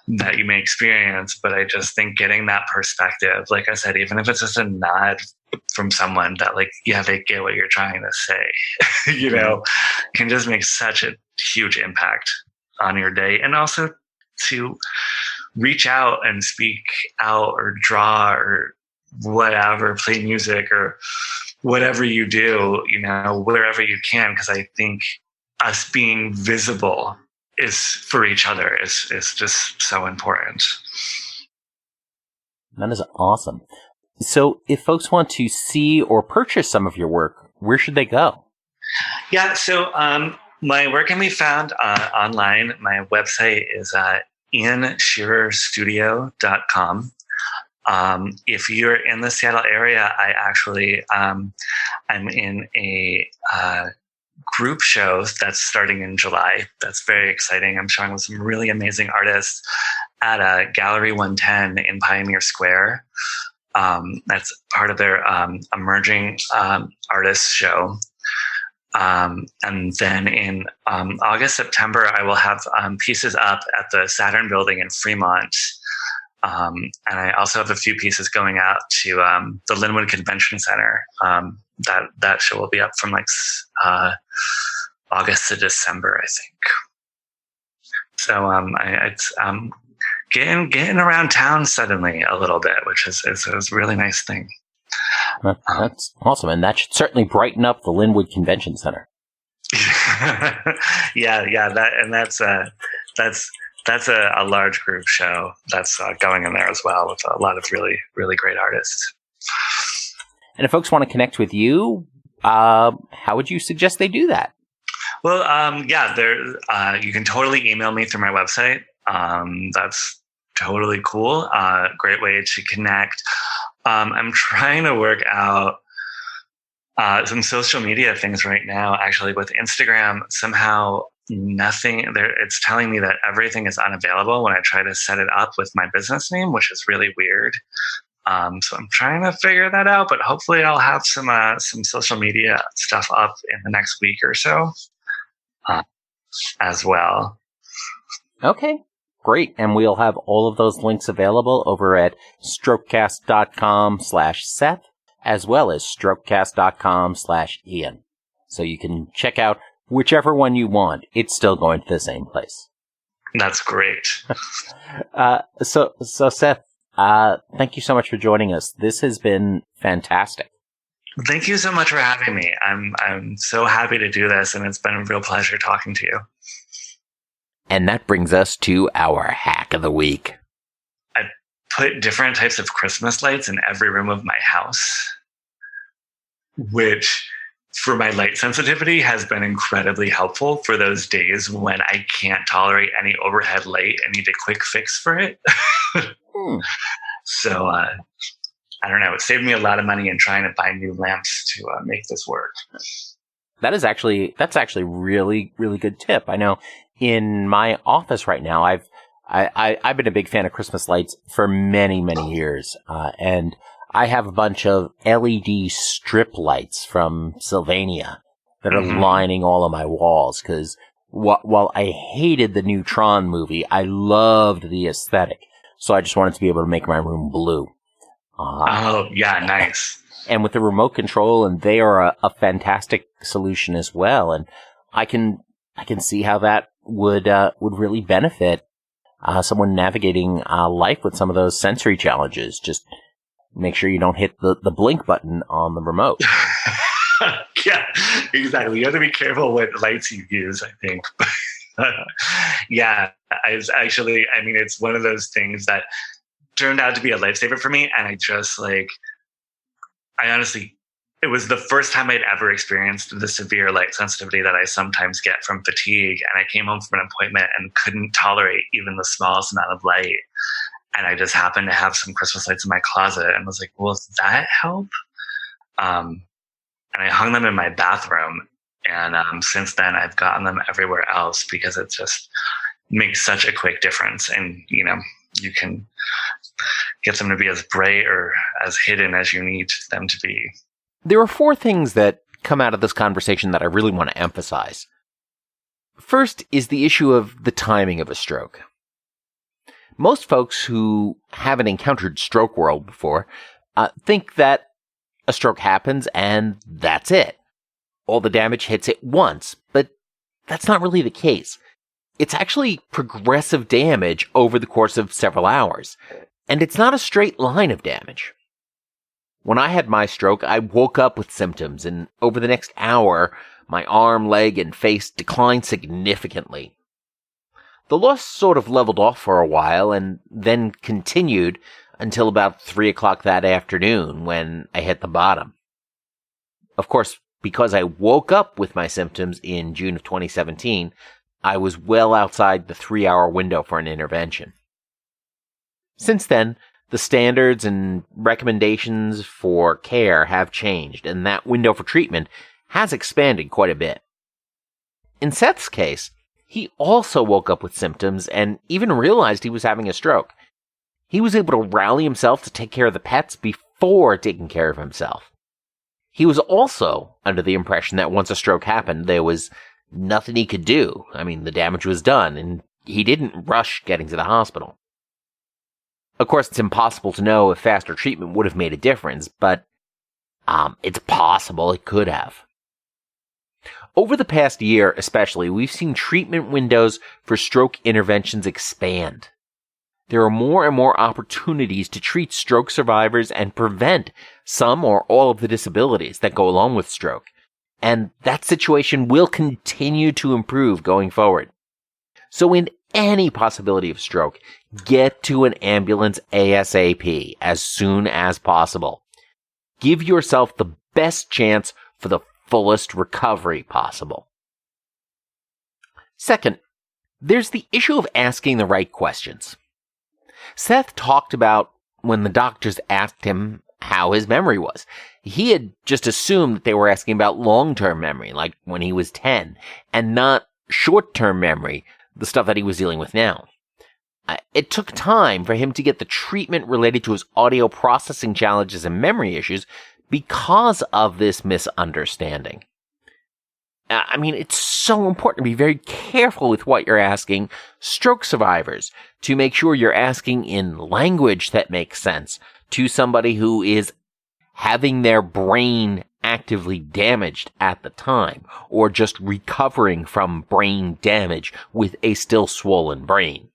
that you may experience. But I just think getting that perspective, like I said, even if it's just a nod from someone that like, yeah, they get what you're trying to say, can just make such a huge impact on your day. And also to reach out and speak out or draw or whatever, play music or whatever you do, wherever you can. Because I think us being visible is for each other is just so important. That is awesome. So if folks want to see or purchase some of your work, where should they go? Yeah, so my work can be found online. My website is IanShearerStudio.com. If you're in the Seattle area, I actually I'm in a group show that's starting in July. That's very exciting. I'm showing with some really amazing artists at Gallery 110 in Pioneer Square. That's part of their emerging artists show. And then in August, September, I will have pieces up at the Saturn Building in Fremont. And I also have a few pieces going out to the Linwood Convention Center. That show will be up from August to December, I think. So it's getting around town suddenly a little bit, which is a really nice thing. That's awesome, and that should certainly brighten up the Linwood Convention Center. yeah. That's a large group show that's going in there as well with a lot of really, really great artists. And if folks want to connect with you, how would you suggest they do that? Well, you can totally email me through my website. That's totally cool. Great way to connect. I'm trying to work out some social media things right now, actually, with Instagram. Somehow nothing there. It's telling me that everything is unavailable when I try to set it up with my business name, which is really weird. So I'm trying to figure that out, but hopefully I'll have some social media stuff up in the next week or so as well. Okay, great. And we'll have all of those links available over at strokecast.com/Seth, as well as strokecast.com/Ian. So you can check out whichever one you want. It's still going to the same place. That's great. So Seth, thank you so much for joining us. This has been fantastic. Thank you so much for having me. I'm so happy to do this, and it's been a real pleasure talking to you. And that brings us to our hack of the week. I put different types of Christmas lights in every room of my house, which for my light sensitivity has been incredibly helpful for those days when I can't tolerate any overhead light and need a quick fix for it. So I don't know. It saved me a lot of money in trying to buy new lamps to make this work. That's actually really, really good tip. I know in my office right now, I've been a big fan of Christmas lights for many, many years. And I have a bunch of LED strip lights from Sylvania that are lining all of my walls. Cause while I hated the new Tron movie, I loved the aesthetic. So I just wanted to be able to make my room blue. Oh, yeah, nice. And with the remote control, and they are a fantastic solution as well. And I can see how that would really benefit someone navigating life with some of those sensory challenges. Just make sure you don't hit the blink button on the remote. Yeah, exactly. You have to be careful what lights you use, I think. Yeah, it's one of those things that turned out to be a lifesaver for me. And it was the first time I'd ever experienced the severe light sensitivity that I sometimes get from fatigue. And I came home from an appointment and couldn't tolerate even the smallest amount of light. And I just happened to have some Christmas lights in my closet and was like, will that help? And I hung them in my bathroom. And since then, I've gotten them everywhere else because it just makes such a quick difference. And, you can get them to be as bright or as hidden as you need them to be. There are 4 things that come out of this conversation that I really want to emphasize. First is the issue of the timing of a stroke. Most folks who haven't encountered stroke world before think that a stroke happens and that's it. All the damage hits at once, but that's not really the case. It's actually progressive damage over the course of several hours, and it's not a straight line of damage. When I had my stroke, I woke up with symptoms, and over the next hour, my arm, leg, and face declined significantly. The loss sort of leveled off for a while and then continued until about 3 o'clock that afternoon when I hit the bottom. Of course, because I woke up with my symptoms in June of 2017, I was well outside the 3-hour window for an intervention. Since then, the standards and recommendations for care have changed, and that window for treatment has expanded quite a bit. In Seth's case, he also woke up with symptoms and even realized he was having a stroke. He was able to rally himself to take care of the pets before taking care of himself. He was also under the impression that once a stroke happened, there was nothing he could do. I mean, the damage was done, and he didn't rush getting to the hospital. Of course, it's impossible to know if faster treatment would have made a difference, but it's possible it could have. Over the past year, especially, we've seen treatment windows for stroke interventions expand. There are more and more opportunities to treat stroke survivors and prevent some or all of the disabilities that go along with stroke. And that situation will continue to improve going forward. So in any possibility of stroke, get to an ambulance ASAP as soon as possible. Give yourself the best chance for the fullest recovery possible. Second, there's the issue of asking the right questions. Seth talked about when the doctors asked him how his memory was. He had just assumed that they were asking about long-term memory, like when he was 10, and not short-term memory, the stuff that he was dealing with now. It took time for him to get the treatment related to his audio processing challenges and memory issues because of this misunderstanding. I mean, it's so important to be very careful with what you're asking stroke survivors, to make sure you're asking in language that makes sense to somebody who is having their brain actively damaged at the time, or just recovering from brain damage with a still swollen brain.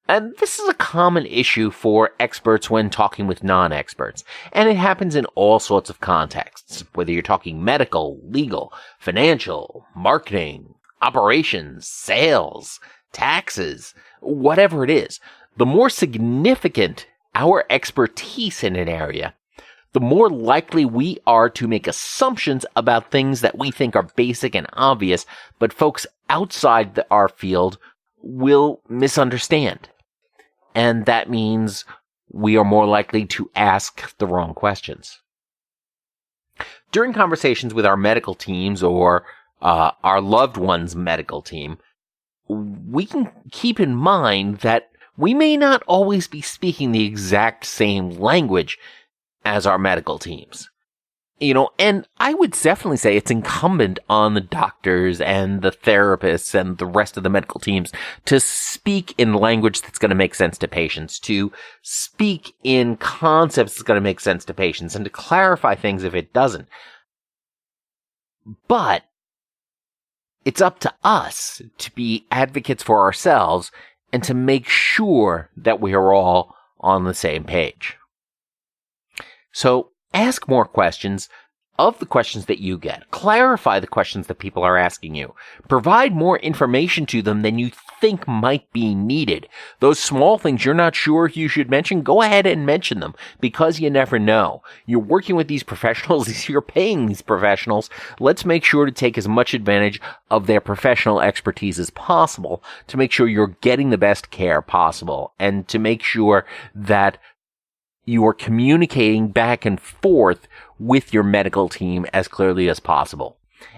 And this is a common issue for experts when talking with non-experts, and it happens in all sorts of contexts, whether you're talking medical, legal, financial, marketing, operations, sales, taxes, whatever it is. The more significant our expertise in an area, the more likely we are to make assumptions about things that we think are basic and obvious, but folks outside our field will misunderstand. And that means we are more likely to ask the wrong questions. During conversations with our medical teams or our loved one's medical team, we can keep in mind that we may not always be speaking the exact same language as our medical teams. And I would definitely say it's incumbent on the doctors and the therapists and the rest of the medical teams to speak in language that's going to make sense to patients, to speak in concepts that's going to make sense to patients, and to clarify things if it doesn't. But it's up to us to be advocates for ourselves and to make sure that we are all on the same page. So ask more questions of the questions that you get. Clarify the questions that people are asking you. Provide more information to them than you think might be needed. Those small things you're not sure you should mention, go ahead and mention them, because you never know. You're working with these professionals, you're paying these professionals. Let's make sure to take as much advantage of their professional expertise as possible to make sure you're getting the best care possible, and to make sure that you are communicating back and forth with your medical team as clearly as possible.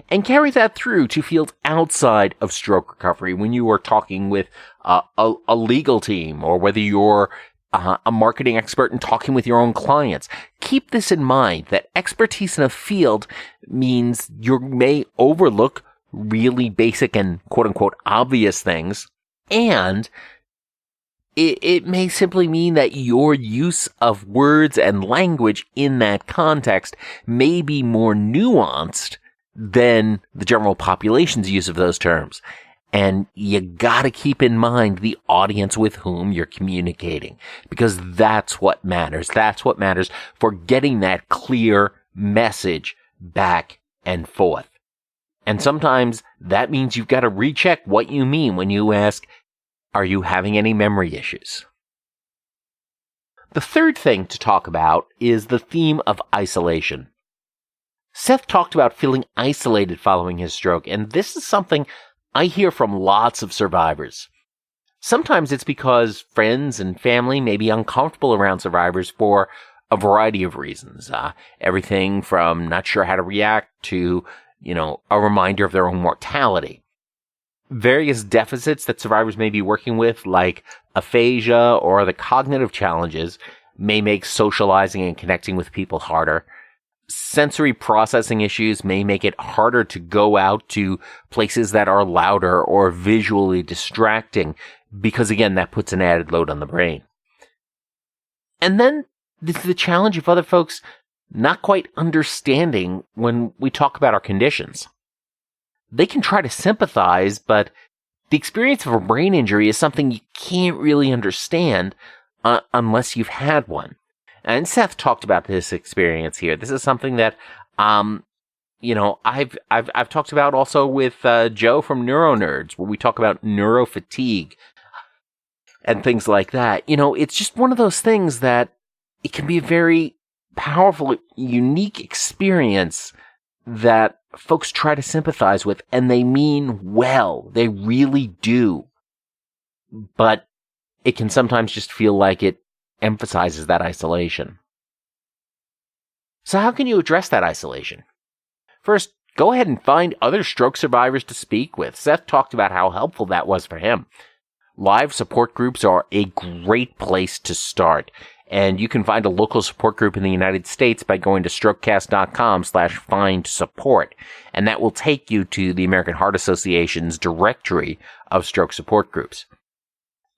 And carry that through to fields outside of stroke recovery when you are talking with a legal team, or whether you're a marketing expert and talking with your own clients. Keep this in mind, that expertise in a field means you may overlook really basic and quote-unquote obvious things, and it may simply mean that your use of words and language in that context may be more nuanced than the general population's use of those terms. And you gotta keep in mind the audience with whom you're communicating, because that's what matters. That's what matters for getting that clear message back and forth. And sometimes that means you've got to recheck what you mean when you ask, are you having any memory issues? The third thing to talk about is the theme of isolation. Seth talked about feeling isolated following his stroke, and this is something I hear from lots of survivors. Sometimes it's because friends and family may be uncomfortable around survivors for a variety of reasons. Everything from not sure how to react to, a reminder of their own mortality. Various deficits that survivors may be working with, like aphasia or the cognitive challenges, may make socializing and connecting with people harder. Sensory processing issues may make it harder to go out to places that are louder or visually distracting, because again, that puts an added load on the brain. And then there's the challenge of other folks not quite understanding when we talk about our conditions. They can try to sympathize, but the experience of a brain injury is something you can't really understand unless you've had one. And Seth talked about this experience here. This is something that, I've talked about also with Joe from NeuroNerds, where we talk about neurofatigue and things like that. It's just one of those things that it can be a very powerful, unique experience that folks try to sympathize with, and they mean well. They really do. But it can sometimes just feel like it emphasizes that isolation. So how can you address that isolation? First, go ahead and find other stroke survivors to speak with. Seth talked about how helpful that was for him. Live support groups are a great place to start. And you can find a local support group in the United States by going to strokecast.com/find-support. And that will take you to the American Heart Association's directory of stroke support groups.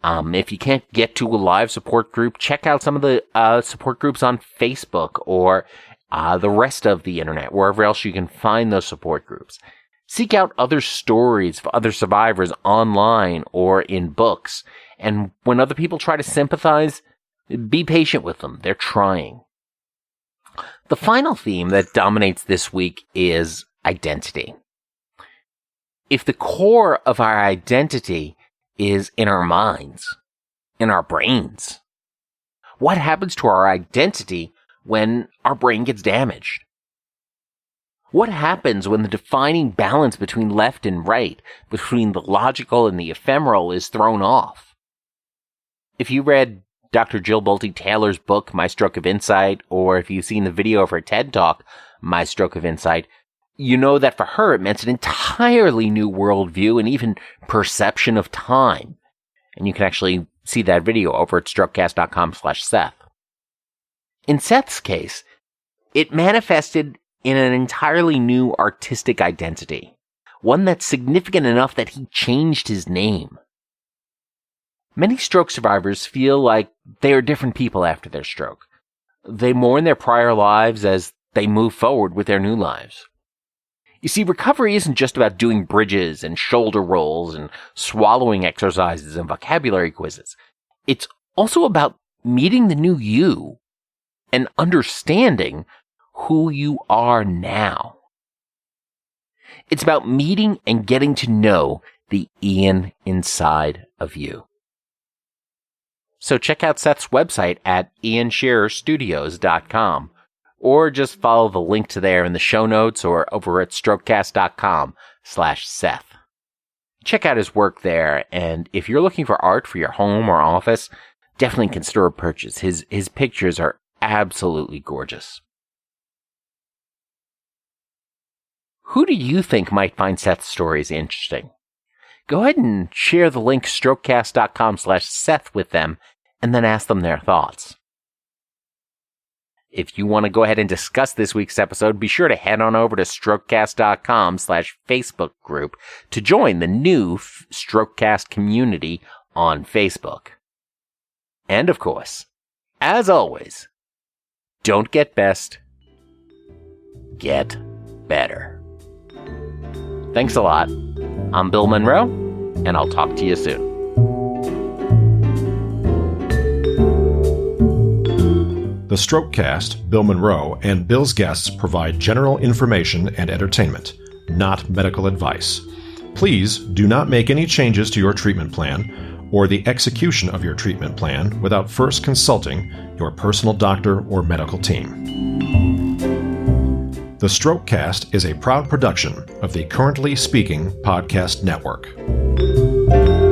If you can't get to a live support group, check out some of the support groups on Facebook or the rest of the internet, wherever else you can find those support groups. Seek out other stories of other survivors online or in books. And when other people try to sympathize, be patient with them. They're trying. The final theme that dominates this week is identity. If the core of our identity is in our minds, in our brains, what happens to our identity when our brain gets damaged? What happens when the defining balance between left and right, between the logical and the ephemeral, is thrown off? If you read Dr. Jill Bolte Taylor's book, My Stroke of Insight, or if you've seen the video of her TED Talk, My Stroke of Insight, you know that for her it meant an entirely new worldview and even perception of time. And you can actually see that video over at strokecast.com/Seth. In Seth's case, it manifested in an entirely new artistic identity, one that's significant enough that he changed his name. Many stroke survivors feel like they are different people after their stroke. They mourn their prior lives as they move forward with their new lives. You see, recovery isn't just about doing bridges and shoulder rolls and swallowing exercises and vocabulary quizzes. It's also about meeting the new you and understanding who you are now. It's about meeting and getting to know the Ian inside of you. So check out Seth's website at ianshearerstudios.com, or just follow the link to there in the show notes or over at strokecast.com/Seth. Check out his work there, and if you're looking for art for your home or office, definitely consider a purchase. His pictures are absolutely gorgeous. Who do you think might find Seth's stories interesting? Go ahead and share the link strokecast.com/Seth with them and then ask them their thoughts. If you want to go ahead and discuss this week's episode, be sure to head on over to strokecast.com/Facebook group to join the new Strokecast community on Facebook. And of course, as always, don't get best, get better. Thanks a lot. I'm Bill Monroe, and I'll talk to you soon. The Strokecast, Bill Monroe, and Bill's guests provide general information and entertainment, not medical advice. Please do not make any changes to your treatment plan or the execution of your treatment plan without first consulting your personal doctor or medical team. The Strokecast is a proud production of the Currently Speaking Podcast Network.